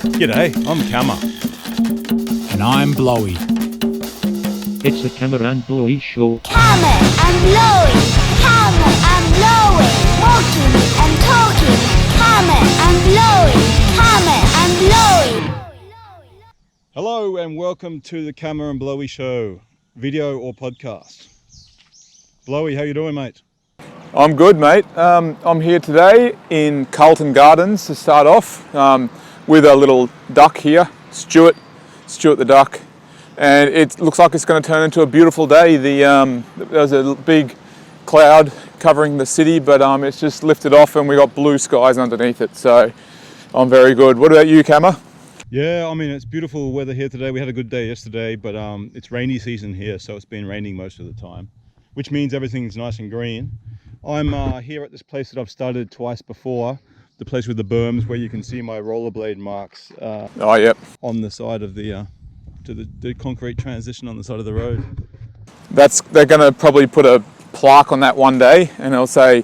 G'day, I'm Kama. And I'm Blowy. It's the Kama and Blowy Show. Kama and Blowy, Kama and Blowy, walking and talking. Kama and Blowy, Kama and Blowy. Hello and welcome to the Kama and Blowy Show, video or podcast. Blowy, how you doing, mate? I'm good, mate. I'm here today in Carlton Gardens to start off with a little duck here, Stuart the duck, and it looks like it's going to turn into a beautiful day. There's a big cloud covering the city, but it's just lifted off and we got blue skies underneath it, so I'm very good. What about you, Kama? Yeah, I mean, it's beautiful weather here today. We had a good day yesterday, but it's rainy season here, so it's been raining most of the time, which means everything's nice and green. I'm here at this place that I've started twice before, the place with the berms where you can see my rollerblade marks on the side of the concrete transition on the side of the road. They're going to probably put a plaque on that one day, and it'll say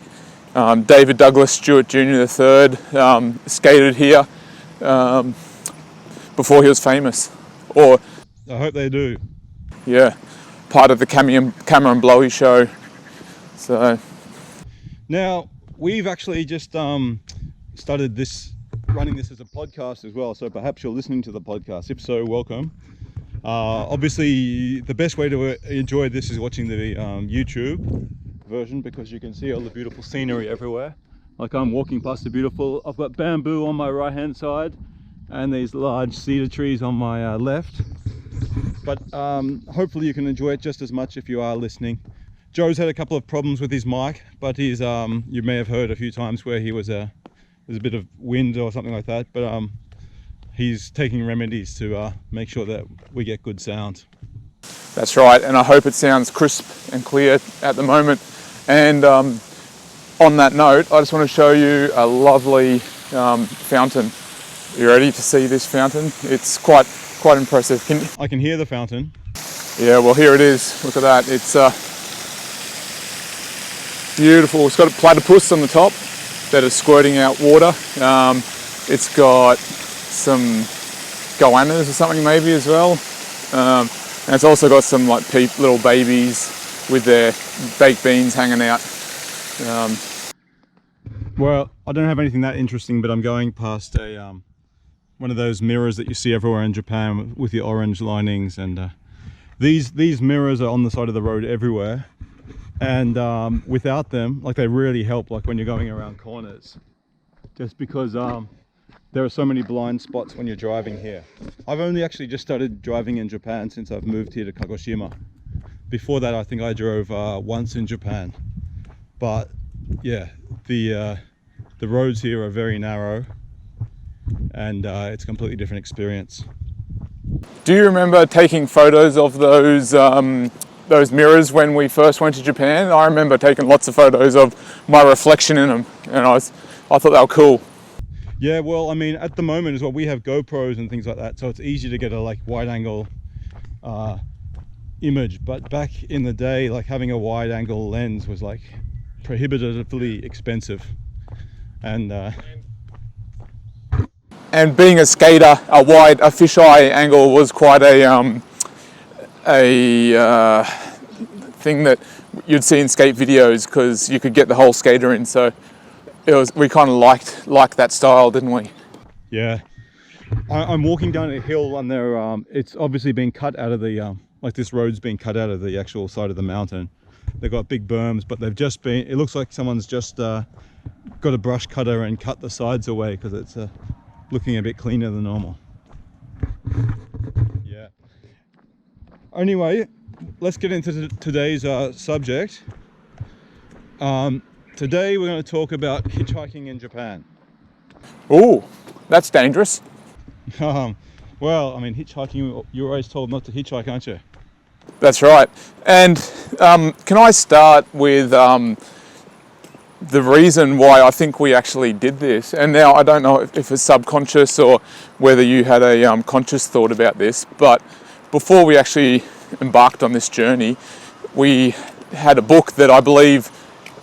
David Douglas Stewart Jr. III skated here before he was famous. Or I hope they do. Yeah, part of the Kama and Blowy Show. So now we've actually just started running this as a podcast as well, so perhaps you're listening to the podcast. If so, welcome. Obviously the best way to enjoy this is watching the YouTube version, because you can see all the beautiful scenery everywhere. Like I'm walking past I've got bamboo on my right hand side and these large cedar trees on my left, but hopefully you can enjoy it just as much if you are listening. Joe's had a couple of problems with his mic, but he's you may have heard a few times where there's a bit of wind or something like that, but he's taking remedies to make sure that we get good sound. that's right, and I hope it sounds crisp and clear at the moment. And on that note, I just want to show you a lovely fountain. Are you ready to see this fountain? It's quite impressive. I can hear the fountain. Yeah, well, here it is. Look at that. It's beautiful. It's got a platypus on the top that is squirting out water. It's got some goannas or something maybe as well. And it's also got some like little babies with their baked beans hanging out. Well, I don't have anything that interesting, but I'm going past one of those mirrors that you see everywhere in Japan with the orange linings, and these mirrors are on the side of the road everywhere, and without them, like, they really help, like when you're going around corners, just because there are so many blind spots when you're driving here. I've only actually just started driving in Japan since I've moved here to Kagoshima. Before that, I think I drove once in Japan, but yeah, the roads here are very narrow, and it's a completely different experience. Do you remember taking photos of those mirrors when we first went to Japan? I remember taking lots of photos of my reflection in them, and I thought they were cool. Yeah, well, I mean, at the moment as well, we have GoPros and things like that, so it's easy to get a like wide angle image. But back in the day, like having a wide angle lens was like prohibitively expensive, and being a skater, a fisheye angle was quite a thing that you'd see in skate videos, because you could get the whole skater in. So we kind of liked that style, didn't we? Yeah, I'm walking down a hill, and it's obviously been cut out of the like this road's been cut out of the actual side of the mountain. They've got big berms, but it looks like someone's just got a brush cutter and cut the sides away, because it's looking a bit cleaner than normal. Yeah. Anyway, let's get into today's subject. Today we're going to talk about hitchhiking in Japan. Ooh, that's dangerous. Well, I mean, hitchhiking, you're always told not to hitchhike, aren't you? That's right. And can I start with the reason why I think we actually did this? And now I don't know if it's subconscious or whether you had a conscious thought about this, but before we actually embarked on this journey, we had a book that I believe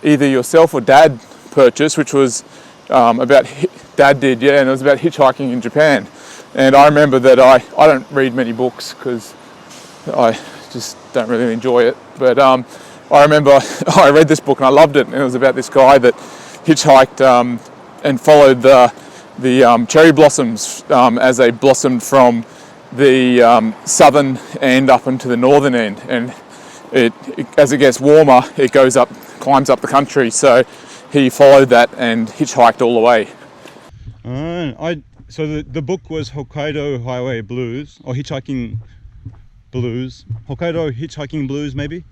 either yourself or Dad purchased, which was about Dad did, yeah, and it was about hitchhiking in Japan. And I remember that I don't read many books because I just don't really enjoy it. But I remember I read this book and I loved it. And it was about this guy that hitchhiked and followed the cherry blossoms as they blossomed from the southern end up into the northern end. And as it gets warmer, it climbs up the country. So he followed that and hitchhiked all the way. So the book was Hokkaido Highway Blues, or Hitchhiking Blues, Hokkaido Hitchhiking Blues maybe,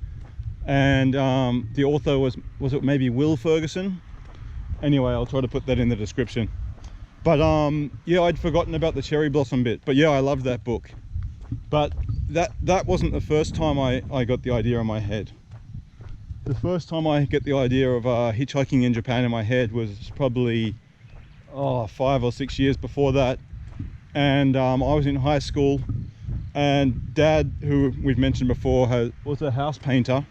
and the author was it maybe Will Ferguson? Anyway, I'll try to put that in the description. But yeah, I'd forgotten about the cherry blossom bit, but yeah, I loved that book. But that wasn't the first time I got the idea in my head. The first time I get the idea of hitchhiking in Japan in my head was probably 5 or 6 years before that, and I was in high school, and Dad, who we've mentioned before, was a house painter.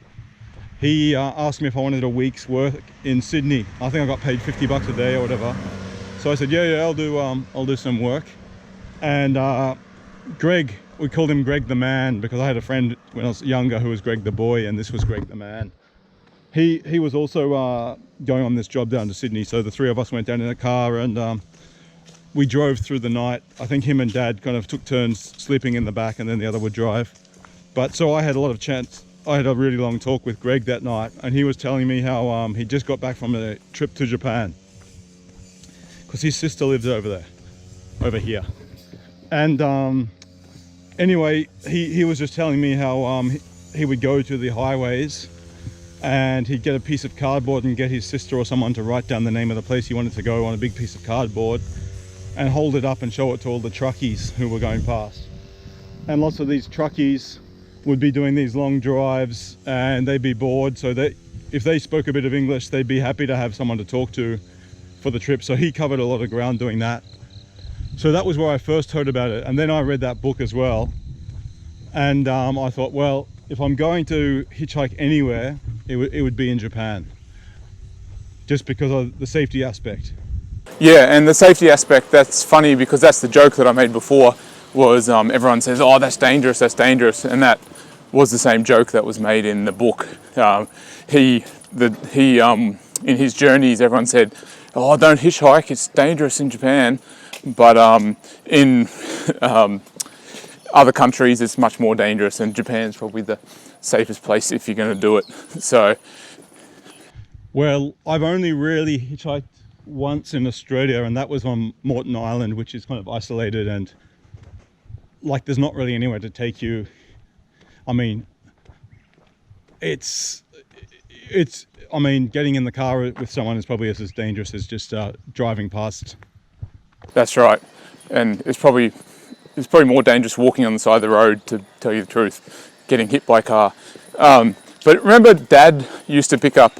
He asked me if I wanted a week's work in Sydney. I think I got paid $50 a day or whatever. So I said, yeah, I'll do some work. And Greg, we called him Greg the Man because I had a friend when I was younger who was Greg the Boy, and this was Greg the Man. He was also going on this job down to Sydney, so the three of us went down in a car and we drove through the night. I think him and Dad kind of took turns sleeping in the back, and then the other would drive. But so I had a lot of chance. I had a really long talk with Greg that night, and he was telling me how he just got back from a trip to Japan because his sister lives over here. And anyway, he was just telling me how he would go to the highways and he'd get a piece of cardboard and get his sister or someone to write down the name of the place he wanted to go on a big piece of cardboard and hold it up and show it to all the truckies who were going past. And lots of these truckies would be doing these long drives and they'd be bored, so that if they spoke a bit of English, they'd be happy to have someone to talk to for the trip. So he covered a lot of ground doing that. So that was where I first heard about it, and then I read that book as well, and I thought, well, if I'm going to hitchhike anywhere, it would be in Japan, just because of the safety aspect. Yeah, and the safety aspect, that's funny because that's the joke that I made before, was everyone says, oh, that's dangerous, and that was the same joke that was made in the book. In his journeys, everyone said, oh, don't hitchhike, it's dangerous in Japan. But in other countries, it's much more dangerous, and Japan's probably the safest place if you're going to do it. So, well, I've only really hitchhiked once in Australia, and that was on Moreton Island, which is kind of isolated, and like there's not really anywhere to take you. I mean, I mean, getting in the car with someone is probably as dangerous as just driving past. That's right, and it's probably more dangerous walking on the side of the road, to tell you the truth, getting hit by a car. But remember, Dad used to pick up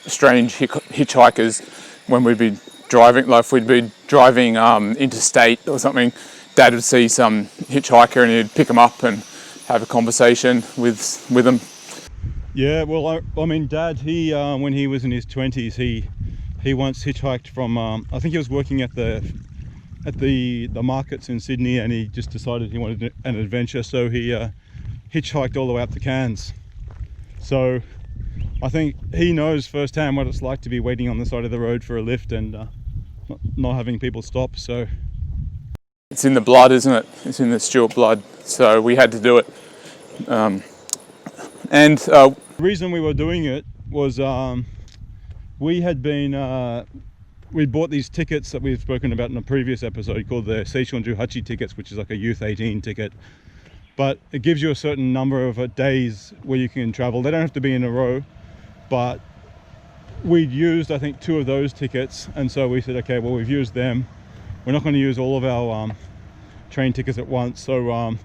strange hitchhikers when we'd be driving, like if we'd be driving interstate or something. Dad would see some hitchhiker and he'd pick them up and have a conversation with them. Yeah, well, I mean, Dad, he when he was in his 20s, he once hitchhiked from I think he was working at the markets in Sydney, and he just decided he wanted an adventure, so he hitchhiked all the way up to Cairns. So I think he knows firsthand what it's like to be waiting on the side of the road for a lift and not having people stop. So it's in the blood, isn't it? It's in the Stuart blood, so we had to do it. The reason we were doing it was we bought these tickets that we've spoken about in a previous episode called the Seishon Juhachi tickets, which is like a youth 18 ticket, but it gives you a certain number of days where you can travel. They don't have to be in a row, but we'd used, I think, 2 of those tickets, and so we said, okay, well, we've used them, we're not going to use all of our train tickets at once, so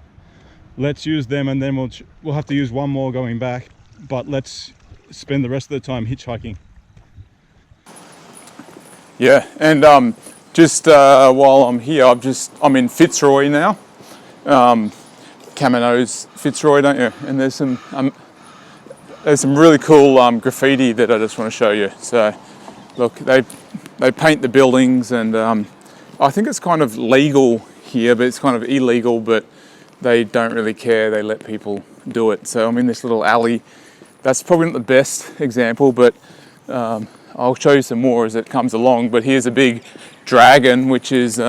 let's use them, and then we'll have to use one more going back, but let's spend the rest of the time hitchhiking. Yeah, and just while I'm here, I'm in Fitzroy now. Kama knows Fitzroy, don't you? And there's some really cool graffiti that I just want to show you. So, look, they paint the buildings, and I think it's kind of legal here, but it's kind of illegal, but they don't really care. They let people do it. So I'm in this little alley. That's probably not the best example, but I'll show you some more as it comes along. But here's a big dragon, which is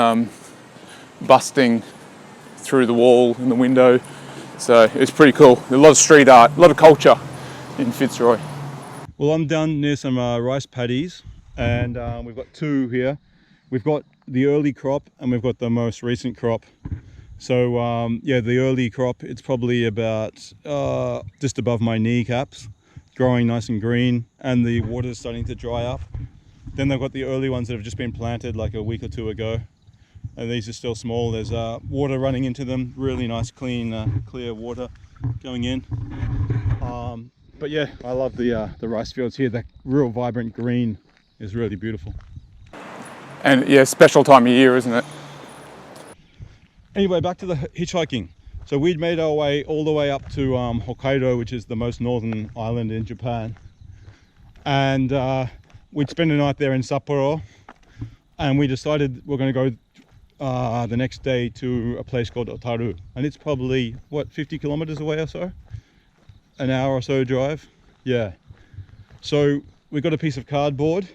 busting through the wall in the window. So it's pretty cool. A lot of street art, a lot of culture in Fitzroy. Well, I'm down near some rice paddies, and we've got two here. We've got the early crop and we've got the most recent crop. So yeah, the early crop, it's probably about just above my kneecaps, growing nice and green, and the water's starting to dry up. Then they've got the early ones that have just been planted like a week or two ago, and these are still small. There's water running into them, really nice, clean, clear water going in. But yeah, I love the rice fields here. That real vibrant green is really beautiful. And yeah, special time of year, isn't it? Anyway, back to the hitchhiking. So we'd made our way all the way up to Hokkaido, which is the most northern island in Japan. And we'd spend a night there in Sapporo. And we decided we're going to go the next day to a place called Otaru. And it's probably, what, 50 kilometers away or so? An hour or so drive. Yeah. So we got a piece of cardboard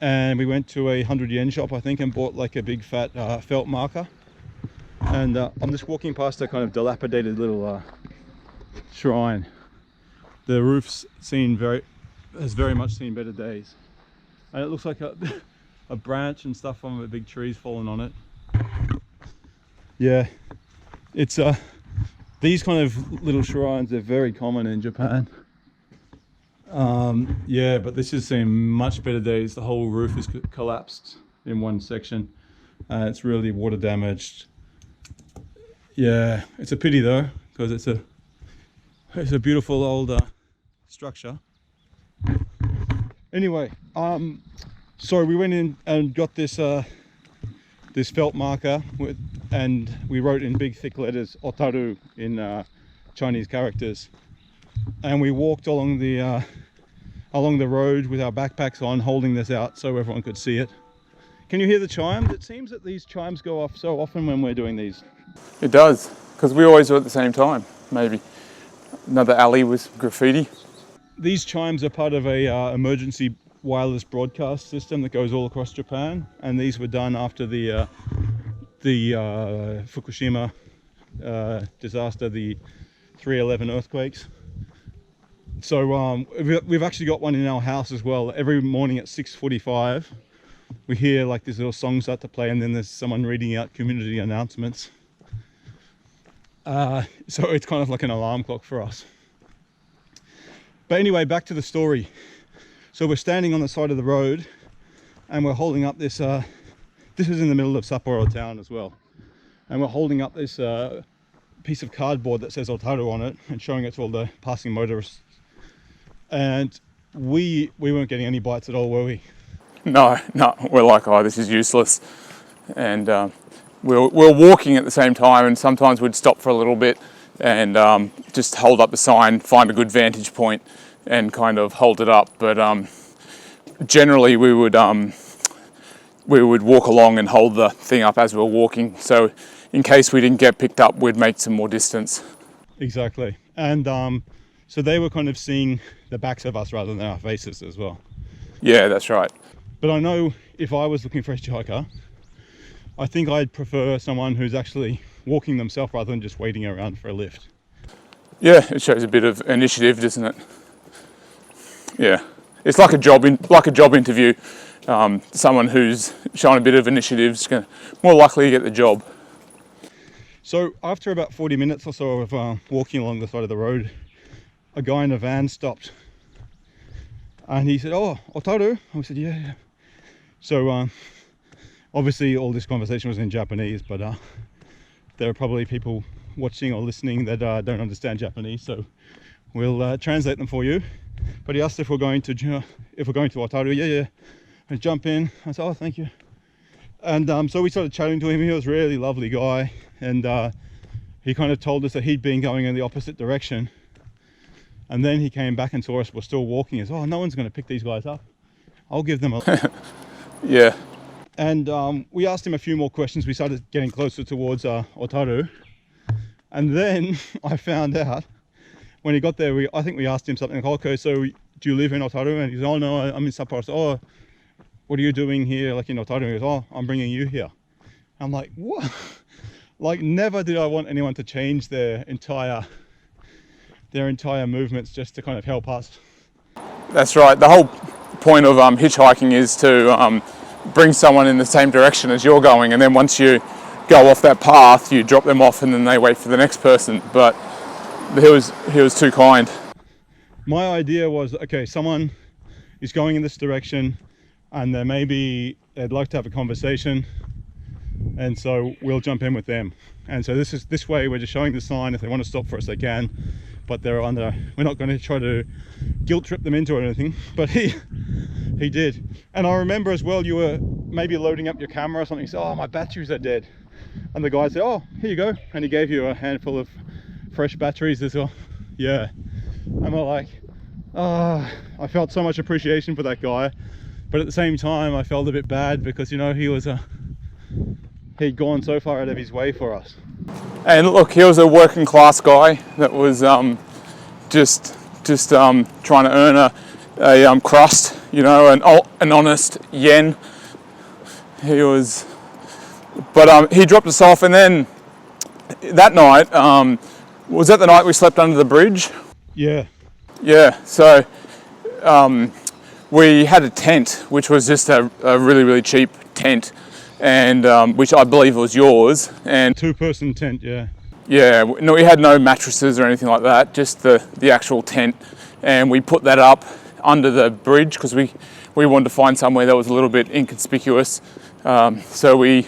and we went to a 100 yen shop, I think, and bought like a big fat felt marker. And I'm just walking past a kind of dilapidated little shrine. The roof's has very much seen better days. And it looks like a branch and stuff from a big tree's fallen on it. Yeah, it's these kind of little shrines are very common in Japan. Yeah, but this has seen much better days. The whole roof is collapsed in one section. It's really water damaged. Yeah, it's a pity though, because it's a beautiful old structure. Anyway, so we went in and got this this felt marker and we wrote in big thick letters Otaru in Chinese characters, and we walked along the road with our backpacks on, holding this out so everyone could see it. Can you hear the chimes? It seems that these chimes go off so often when we're doing these. It does, because we always do it at the same time. Maybe another alley with graffiti. These chimes are part of a emergency wireless broadcast system that goes all across Japan, and these were done after the Fukushima disaster, the 3/11 earthquakes. So we've actually got one in our house as well. Every morning at 6:45 we hear like this little song start to play, and then there's someone reading out community announcements. So it's kind of like an alarm clock for us. But anyway, back to the story. So we're standing on the side of the road and we're holding up this, this is in the middle of Sapporo town as well. And we're holding up this piece of cardboard that says Otaru on it and showing it to all the passing motorists. And we weren't getting any bites at all, were we? No, we're like, oh, this is useless. And we're walking at the same time, and sometimes we'd stop for a little bit and just hold up the sign, find a good vantage point and kind of hold it up. But generally we would walk along and hold the thing up as we were walking. So in case we didn't get picked up, we'd make some more distance. Exactly. And so they were kind of seeing the backs of us rather than our faces as well. Yeah, that's right. But I know if I was looking for a hitchhiker, I think I'd prefer someone who's actually walking themselves rather than just waiting around for a lift. Yeah, it shows a bit of initiative, doesn't it? Yeah, it's like a job interview. Someone who's showing a bit of initiative is more likely to get the job. So after about 40 minutes or so of walking along the side of the road, a guy in a van stopped and he said, "Oh, Otaru?" And we said, yeah. So obviously all this conversation was in Japanese, but there are probably people watching or listening that don't understand Japanese, so we'll translate them for you. But he asked if we're going to Otaru. Yeah. And jump in. I said, "Oh, thank you." And so we started chatting to him. He was a really lovely guy, and he kind of told us that he'd been going in the opposite direction, and then he came back and saw us. We're still walking. He said, "Oh, no one's going to pick these guys up. I'll give them a..." Yeah. And we asked him a few more questions. We started getting closer towards Otaru. And then I found out when he got there, I think we asked him something like, okay, so do you live in Otaru? And he goes, oh no, I'm in Sapporo. So, oh, what are you doing here like in Otaru? And he goes, oh, I'm bringing you here. I'm like, what? Like, never did I want anyone to change their entire movements just to kind of help us. That's right. The whole point of hitchhiking is to bring someone in the same direction as you're going, and then once you go off that path, you drop them off, and then they wait for the next person. But he was too kind. My idea was, okay, someone is going in this direction, and they'd like to have a conversation, and so we'll jump in with them. And so this way we're just showing the sign. If they want to stop for us, they can, but we're not going to try to guilt trip them into it or anything. But he did. And I remember as well, you were maybe loading up your camera or something. You said, oh, my batteries are dead. And the guy said, oh, here you go. And he gave you a handful of fresh batteries as well. Yeah. And we're like, oh, I felt so much appreciation for that guy. But at the same time, I felt a bit bad because, you know, he'd gone so far out of his way for us. And look, he was a working class guy that was just trying to earn a crust, you know, an honest yen. He dropped us off, and then that night, was that the night we slept under the bridge? Yeah. Yeah, so we had a tent, which was just a really, really cheap tent, and which I believe was yours. And 2-person tent, yeah. Yeah, no, we had no mattresses or anything like that, just the actual tent. And we put that up under the bridge because we wanted to find somewhere that was a little bit inconspicuous. So we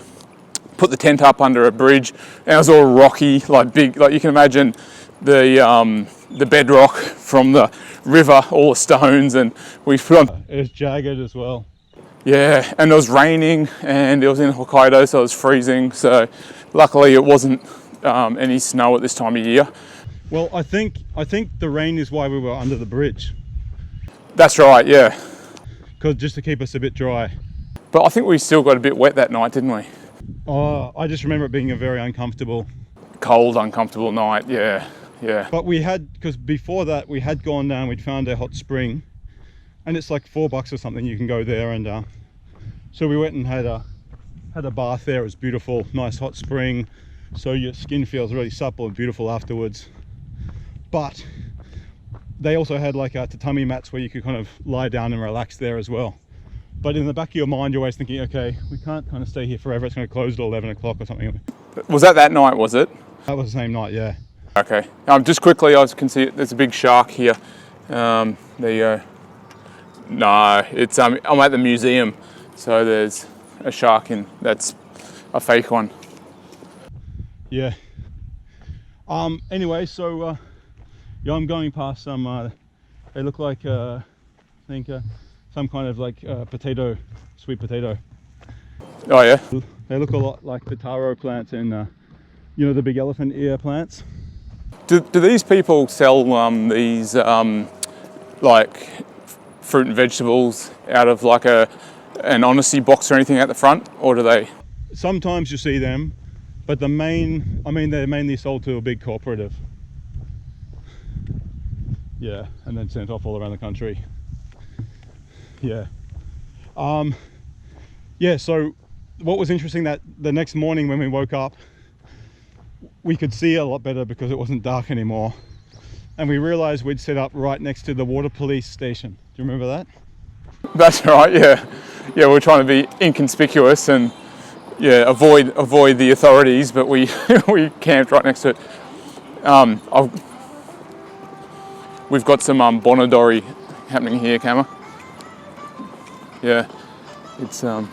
put the tent up under a bridge, and it was all rocky, like big, like you can imagine the bedrock from the river, all the stones, and we put on. It was jagged as well. Yeah, and it was raining, and it was in Hokkaido, so it was freezing. So luckily it wasn't any snow at this time of year. Well, I think the rain is why we were under the bridge. That's right, yeah. Because just to keep us a bit dry. But I think we still got a bit wet that night, didn't we? Oh, I just remember it being a very Cold, uncomfortable night, yeah. But because before that we had gone down, we'd found a hot spring, and it's like $4 or something, you can go there, and so we went and had a bath there. It was beautiful, nice hot spring, so your skin feels really supple and beautiful afterwards. But they also had like tatami mats where you could kind of lie down and relax there as well. But in the back of your mind, you're always thinking, okay, we can't kind of stay here forever. It's going to close at 11 o'clock or something. Was that night, was it? That was the same night, yeah. Okay. Just quickly, I can see there's a big shark here. There you go. No, it's I'm at the museum, so there's a shark that's a fake one. Yeah. Anyway, so yeah, I'm going past some. They look like I think some kind of like sweet potato. Oh yeah. They look a lot like the taro plants and you know, the big elephant ear plants. Do these people sell these like fruit and vegetables out of like an honesty box or anything at the front, or do they? Sometimes you see them, but they're mainly sold to a big cooperative. Yeah, and then sent off all around the country. Yeah. Yeah, so what was interesting that the next morning when we woke up, we could see a lot better because it wasn't dark anymore. And we realized we'd set up right next to the water police station. Do you remember that? That's right, yeah. Yeah, we're trying to be inconspicuous and yeah, avoid the authorities, but we we camped right next to it. We've got some bonodori happening here, Kama. Yeah, it's I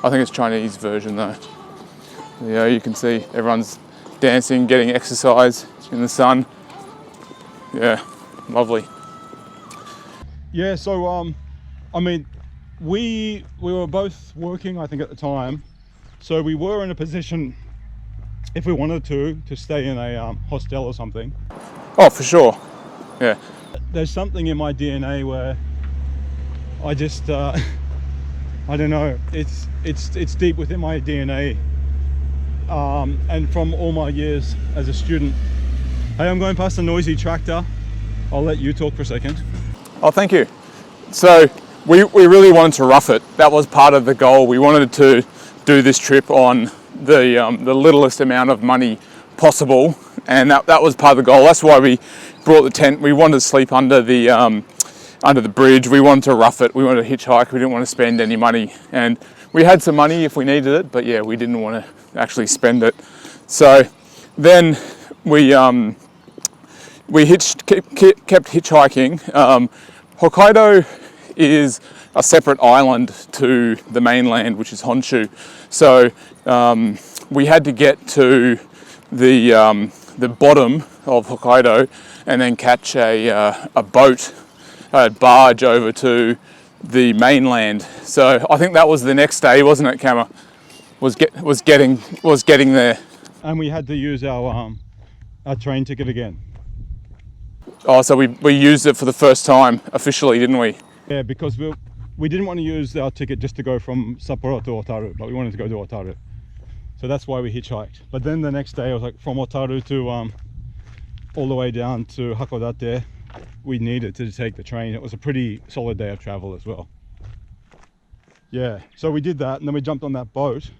think it's Chinese version though. Yeah, you can see everyone's dancing, getting exercise in the sun. Yeah, lovely. Yeah, so I mean, we were both working, I think, at the time, so we were in a position, if we wanted to stay in a hostel or something. Oh, for sure. Yeah. There's something in my DNA where I just I'm I don't know, it's deep within my DNA, and from all my years as a student. Hey, I'm going past a noisy tractor. I'll let you talk for a second. Oh, thank you. So we really wanted to rough it. That was part of the goal. We wanted to do this trip on the littlest amount of money possible, and that was part of the goal. That's why we brought the tent. We wanted to sleep under the bridge. We wanted to rough it. We wanted to hitchhike. We didn't want to spend any money, and we had some money if we needed it, but yeah, we didn't want to actually spend it. So then we kept hitchhiking. Hokkaido is a separate island to the mainland, which is Honshu. So we had to get to the bottom of Hokkaido and then catch a boat, a barge over to the mainland. So I think that was the next day, wasn't it, Kama? Was getting there. And we had to use our train ticket again. Oh, so we used it for the first time officially, didn't we? Yeah, because we didn't want to use our ticket just to go from Sapporo to Otaru, but we wanted to go to Otaru. So that's why we hitchhiked. But then the next day, I was like, from Otaru to all the way down to Hakodate, we needed to take the train. It was a pretty solid day of travel as well. Yeah, so we did that, and then we jumped on that boat.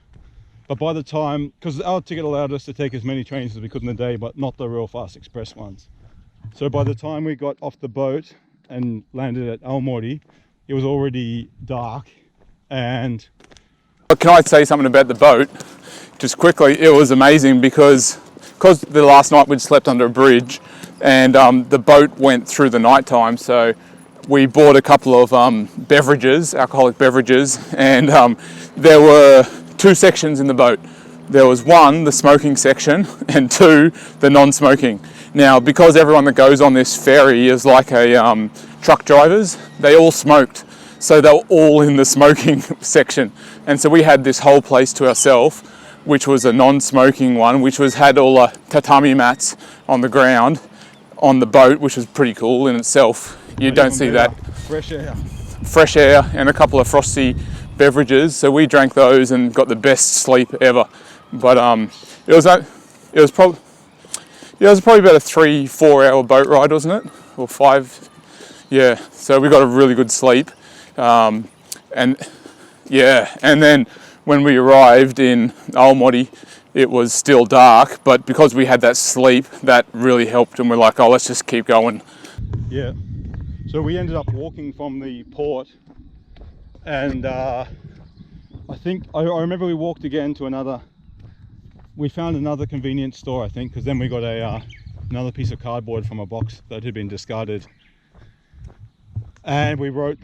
But by the time, because our ticket allowed us to take as many trains as we could in a day, but not the real fast express ones. So by the time we got off the boat and landed at Aomori, it was already dark. And can I say something about the boat? Just quickly, it was amazing because the last night we'd slept under a bridge, and the boat went through the night time. So we bought a couple of beverages, alcoholic beverages, and there were two sections in the boat. There was one, the smoking section, and two, the non-smoking. Now, because everyone that goes on this ferry is like a truck drivers, they all smoked. So they were all in the smoking section. And so we had this whole place to ourselves, which was a non-smoking one, which had all the tatami mats on the ground on the boat, which was pretty cool in itself. You don't see that. Fresh air and a couple of frosty beverages. So we drank those and got the best sleep ever. But it was probably about a 3-4 hour boat ride, wasn't it? Or 5. Yeah, so we got a really good sleep. And then when we arrived in Aomori, it was still dark, but because we had that sleep, that really helped, and we're like, oh, let's just keep going. yeah, so we ended up walking from the port, and I remember we walked again to we found another convenience store, I think, because then we got another piece of cardboard from a box that had been discarded. And we wrote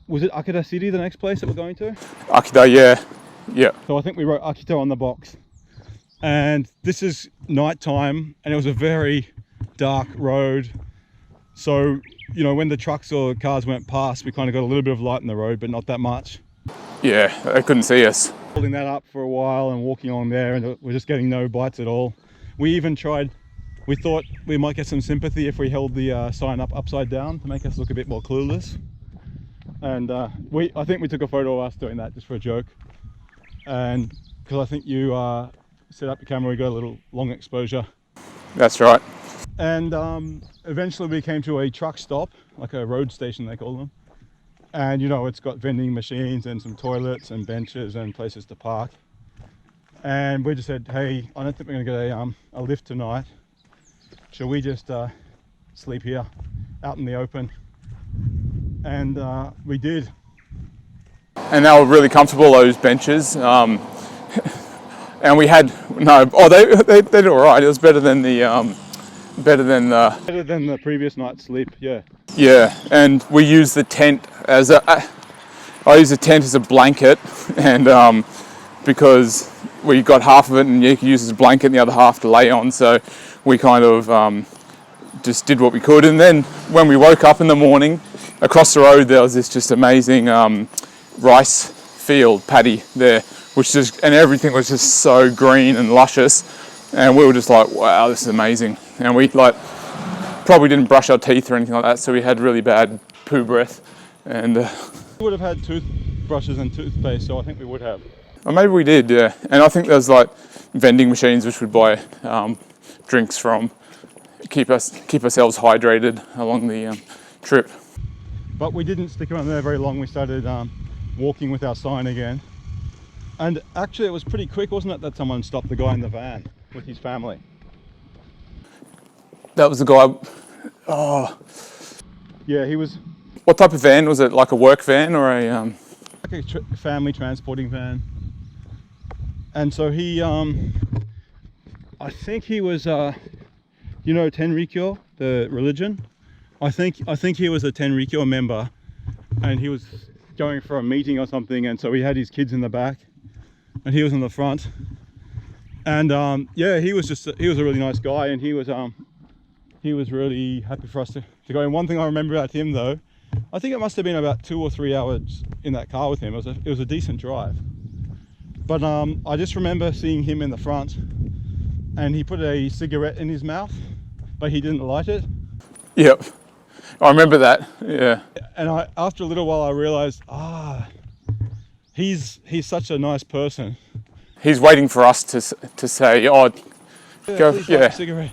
was it Akita City, the next place that we're going to? Akita, yeah. So I think we wrote Akita on the box. And this is nighttime, and it was a very dark road. So, you know, when the trucks or cars went past, we kind of got a little bit of light in the road, but not that much. Yeah, they couldn't see us. Holding that up for a while and walking on there, and we're just getting no bites at all. We even tried, we thought we might get some sympathy if we held the sign up upside down to make us look a bit more clueless. And I think we took a photo of us doing that just for a joke. And because I think you set up the camera, we got a little long exposure. That's right. And eventually we came to a truck stop, like a road station they call them. And you know, it's got vending machines and some toilets and benches and places to park. And we just said, hey, I don't think we're gonna get a lift tonight. Shall we just sleep here out in the open? And we did. And they were really comfortable, those benches. And we had they did all right. It was better than the previous night's sleep. Yeah, and we used the tent I use the tent as a blanket, and because we got half of it and you could use it as a blanket and the other half to lay on, so we kind of just did what we could. And then when we woke up in the morning, across the road there was this just amazing rice field paddy there, and everything was just so green and luscious, and we were just like, wow, this is amazing. And we probably didn't brush our teeth or anything like that, so we had really bad poo breath. And we would have had toothbrush toothbrushes and toothpaste, so I think we would have. Or maybe we did, yeah. And I think there's like vending machines which would buy drinks from, keep ourselves hydrated along the trip. But we didn't stick around there very long. We started walking with our sign again. And actually it was pretty quick, wasn't it, that someone stopped the guy in the van with his family? That was the guy, oh. Yeah, he was What type of van? Was it like a work van or a... like a family transporting van. And so he, I think he was, you know, Tenrikyo, the religion? I think he was a Tenrikyo member, and he was going for a meeting or something, and so he had his kids in the back and he was in the front. And yeah, he was a really nice guy, and he was really happy for us to go. And one thing I remember about him though, I think it must have been about 2 or 3 hours in that car with him. It was a decent drive. But I just remember seeing him in the front, and he put a cigarette in his mouth, but he didn't light it. Yep, I remember that, yeah. And after a little while I realized, he's such a nice person. He's waiting for us to say, oh, go, Please light yeah. a cigarette.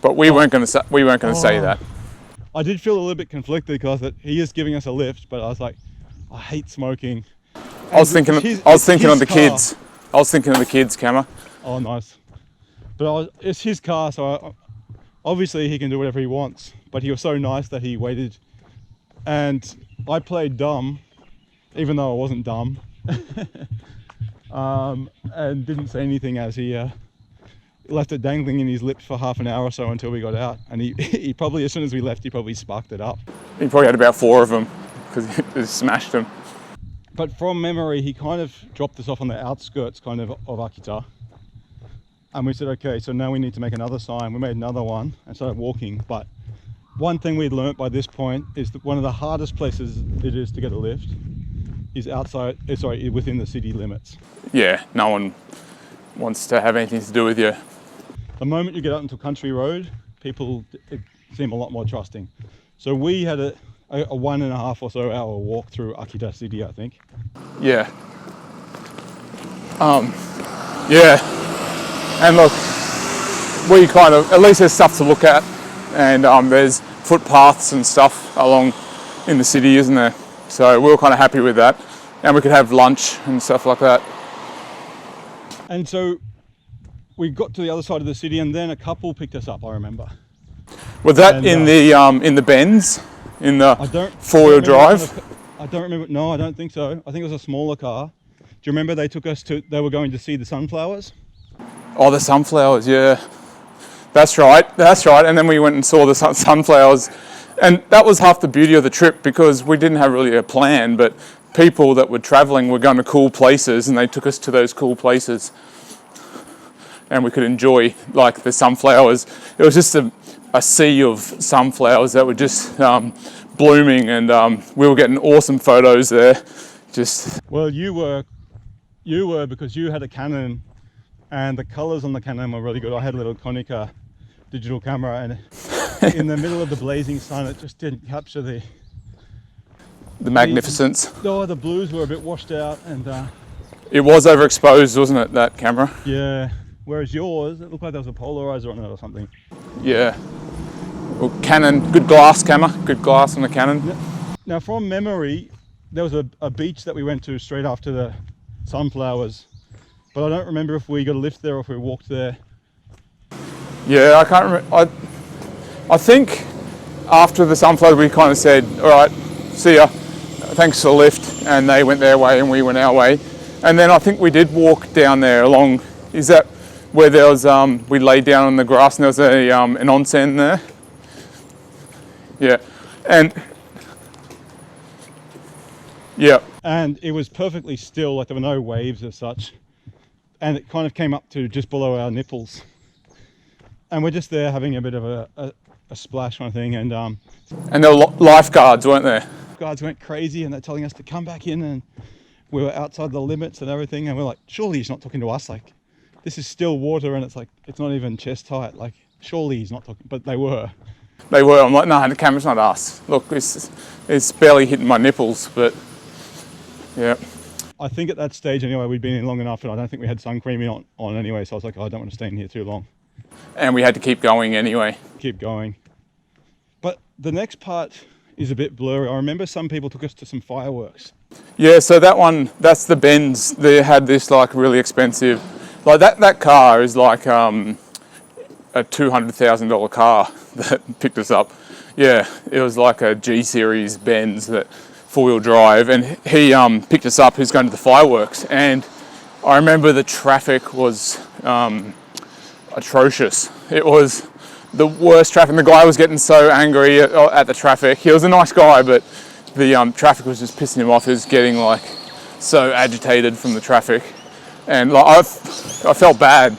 But we weren't going to say that. I did feel a little bit conflicted because he is giving us a lift, but I was like, I hate smoking. I was thinking of the kids. I was thinking of the kids, Kama. Oh, nice. But it's his car, so obviously he can do whatever he wants. But he was so nice that he waited, and I played dumb, even though I wasn't dumb, and didn't say anything as he left it dangling in his lips for half an hour or so until we got out. And he probably, as soon as we left, he probably sparked it up. He probably had about 4 of them because he smashed them. But from memory, he kind of dropped us off on the outskirts kind of Akita. And we said, okay, so now we need to make another sign. We made another one and started walking. But one thing we'd learnt by this point is that one of the hardest places it is to get a lift is within the city limits. Yeah, no one wants to have anything to do with you. The moment you get out into country road, people seem a lot more trusting. So we had a 1.5 or so hour walk through Akita City, I think. Yeah. Yeah. And look, we kind of, at least there's stuff to look at, and there's footpaths and stuff along in the city, isn't there? So we were kind of happy with that, and we could have lunch and stuff like that. And so we got to the other side of the city, and then a couple picked us up, I remember. Was that in the Benz, in the 4-wheel drive? I don't remember. No, I don't think so. I think it was a smaller car. Do you remember they took us to? They were going to see the sunflowers. Oh, the sunflowers, yeah. That's right. And then we went and saw the sunflowers, and that was half the beauty of the trip, because we didn't have really a plan, but people that were traveling were going to cool places, and they took us to those cool places, and we could enjoy like the sunflowers. It was just a sea of sunflowers that were just blooming, and we were getting awesome photos there. Well, you were because you had a Canon, and the colors on the Canon were really good. I had a little Konica digital camera, and in the middle of the blazing sun, it just didn't capture the magnificence. The blues were a bit washed out, and it was overexposed, wasn't it, that camera? Yeah. Whereas yours, it looked like there was a polarizer on it or something. Yeah. Well, Canon, good glass camera, good glass on the Canon. Now, from memory, there was a beach that we went to straight after the sunflowers, but I don't remember if we got a lift there or if we walked there. Yeah, I can't remember. I think after the sunflowers we kind of said, all right, see ya, thanks for the lift, and they went their way and we went our way. And then I think we did walk down there along, is that where there was, we laid down on the grass and there was an onsen there? Yeah, and it was perfectly still, like there were no waves as such, and it kind of came up to just below our nipples, and we're just there having a bit of a splash kind of thing, and there were lifeguards, weren't there? Guards went crazy, and they're telling us to come back in, and we were outside the limits and everything, and we're like, surely he's not talking to us, like this is still water, and it's like, it's not even chest height, like surely he's not talking, but they were. I'm like, no, the camera's not us. Look, it's barely hitting my nipples, but Yeah. I think at that stage anyway, we'd been in long enough and I don't think we had sun cream on anyway. So I was like, oh, I don't want to stay in here too long. And we had to keep going anyway. Keep going. But the next part is a bit blurry. I remember some people took us to some fireworks. Yeah, so that one, that's the Benz. They had this like really expensive, like that car is like a $200,000 car that picked us up. Yeah, it was like a G series Benz, that four-wheel drive, and he picked us up. He's going to the fireworks, and I remember the traffic was atrocious. It was the worst traffic. The guy was getting so angry at the traffic. He was a nice guy, but the traffic was just pissing him off. He was getting like so agitated from the traffic, and like I felt bad.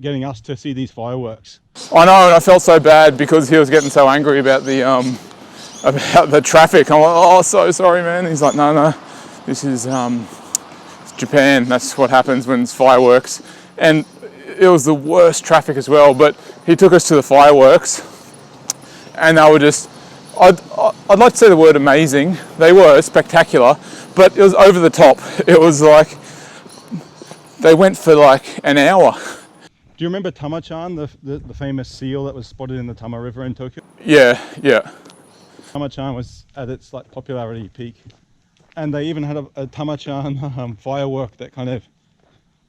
Getting us to see these fireworks. I know, and I felt so bad because he was getting so angry about the traffic. I'm like, oh, so sorry, man. He's like, no, this is Japan. That's what happens when it's fireworks. And it was the worst traffic as well. But he took us to the fireworks, and they were just, I'd like to say the word amazing. They were spectacular, but it was over the top. It was like they went for like an hour. Do you remember Tama-chan, the famous seal that was spotted in the Tama River in Tokyo? Yeah. Tama-chan was at its like popularity peak, and they even had a Tama-chan firework that kind of,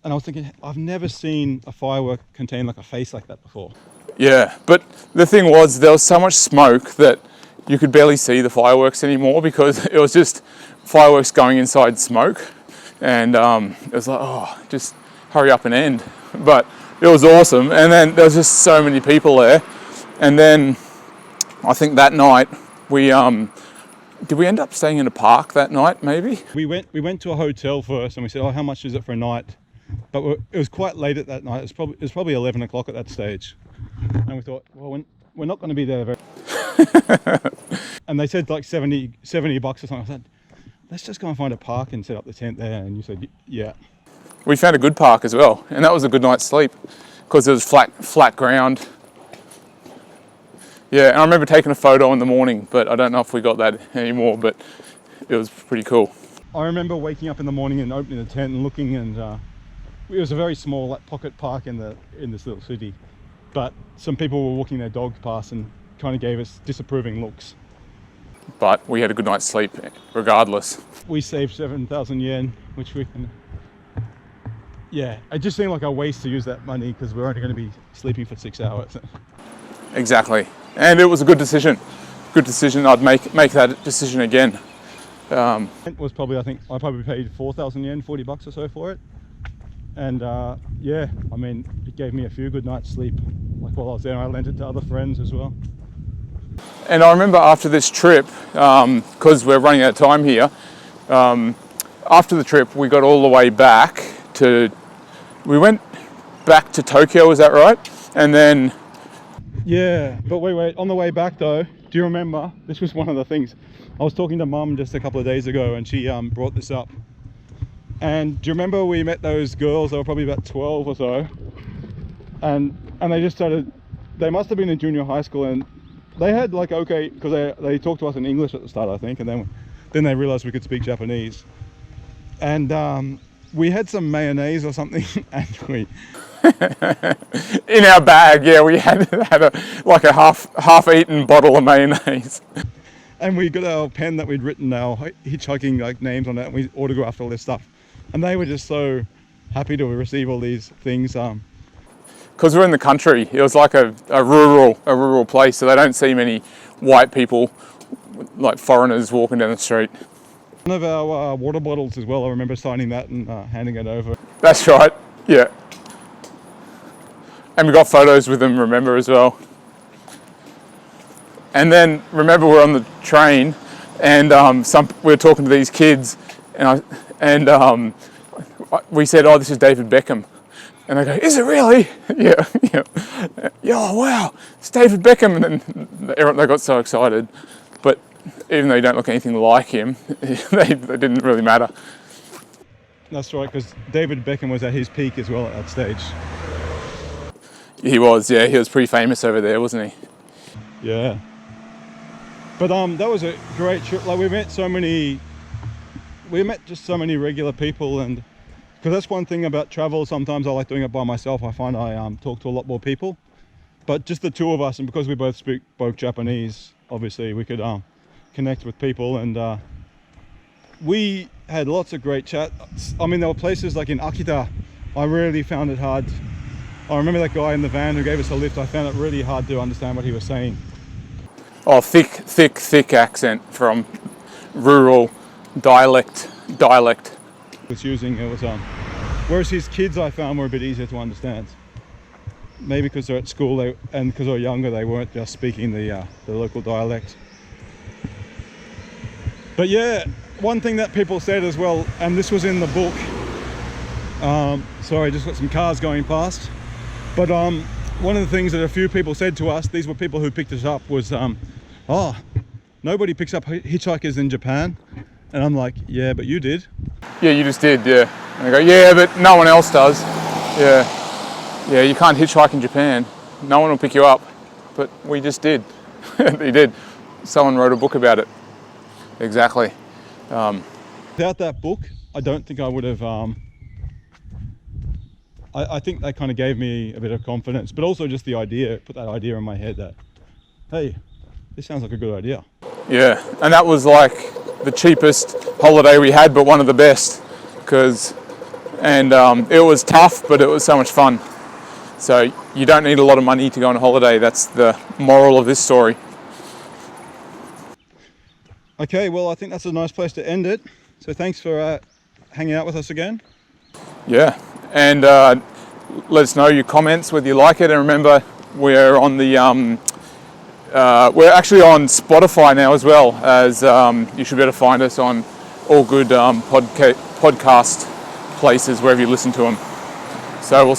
and I was thinking, I've never seen a firework contain like a face like that before. Yeah, but the thing was, there was so much smoke that you could barely see the fireworks anymore because it was just fireworks going inside smoke, and it was like, oh, just hurry up and end. But it was awesome, and then there was just so many people there. And then I think that night we did we end up staying in a park that night? Maybe we went to a hotel first, and we said, oh, how much is it for a night? But it was quite late at that night. It was probably 11 o'clock at that stage, and we thought, well, we're not going to be there very. And they said like $70 or something. I said, let's just go and find a park and set up the tent there. And you said, yeah. We found a good park as well, and that was a good night's sleep because it was flat ground. Yeah, and I remember taking a photo in the morning, but I don't know if we got that anymore, but it was pretty cool. I remember waking up in the morning and opening the tent and looking, and it was a very small like pocket park in this little city, but some people were walking their dogs past and kind of gave us disapproving looks. But we had a good night's sleep regardless. We saved 7,000 yen, which we can. Yeah, it just seemed like a waste to use that money because we're only going to be sleeping for 6 hours. Exactly, and it was a good decision. Good decision. I'd make that decision again. It was probably, I think I probably paid 4,000 yen, $40 or so for it, and yeah, I mean, it gave me a few good nights sleep. Like while I was there, I lent it to other friends as well. And I remember after this trip, because we're running out of time here, after the trip we got all the way back to. We went back to Tokyo, is that right? And then... Yeah, but wait, on the way back though, do you remember, this was one of the things, I was talking to Mum just a couple of days ago and she brought this up. And do you remember we met those girls, they were probably about 12 or so, and they just started, they must have been in junior high school, and they had like, okay, because they talked to us in English at the start, I think, and then they realized we could speak Japanese. And we had some mayonnaise or something, and we... in our bag, yeah, we had like a half-eaten bottle of mayonnaise. And we got our pen that we'd written our hitchhiking like names on it, and we autographed all this stuff. And they were just so happy to receive all these things. Because we're in the country, it was like a rural place, so they don't see many white people, like foreigners, walking down the street. One of our water bottles as well, I remember signing that and handing it over. That's right, yeah. And we got photos with them, remember, as well. And then, remember, we're on the train, and we were talking to these kids, and we said, oh, this is David Beckham. And they go, is it really? Yeah. Oh, wow, it's David Beckham. And then they got so excited. But even though you don't look anything like him, they didn't really matter. That's right, because David Beckham was at his peak as well at that stage. He was, yeah. He was pretty famous over there, wasn't he? Yeah. But that was a great trip. Like, we met so many we met just so many regular people, and because that's one thing about travel, sometimes I like doing it by myself. I find I talk to a lot more people, but just the two of us, and because we both speak Japanese, obviously we could connect with people, and we had lots of great chat. I mean, there were places like in Akita, I really found it hard. I remember that guy in the van who gave us a lift. I found it really hard to understand what he was saying. Oh, thick accent from rural dialect. Was using it was whereas his kids I found were a bit easier to understand. Maybe because they're at school and because they're younger, they weren't just speaking the local dialect. But yeah, one thing that people said as well, and this was in the book. Sorry, just got some cars going past. But one of the things that a few people said to us, these were people who picked us up, was, oh, nobody picks up hitchhikers in Japan. And I'm like, yeah, but you did. Yeah, you just did, yeah. And they go, yeah, but no one else does. Yeah, you can't hitchhike in Japan. No one will pick you up. But we just did. They did. Someone wrote a book about it. Exactly. Without that book, I don't think I would have... I think that kind of gave me a bit of confidence, but also just the idea, put that idea in my head that, hey, this sounds like a good idea. Yeah, and that was like the cheapest holiday we had, but one of the best, it was tough, but it was so much fun. So you don't need a lot of money to go on a holiday. That's the moral of this story. Okay, well, I think that's a nice place to end it. So thanks for hanging out with us again. Yeah, and let us know your comments whether you like it. And remember, we're on the we're actually on Spotify now as well, as you should be able to find us on all good podcast places wherever you listen to them. So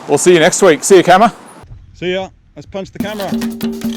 we'll see you next week. See you, Kama. See ya. Let's punch the camera.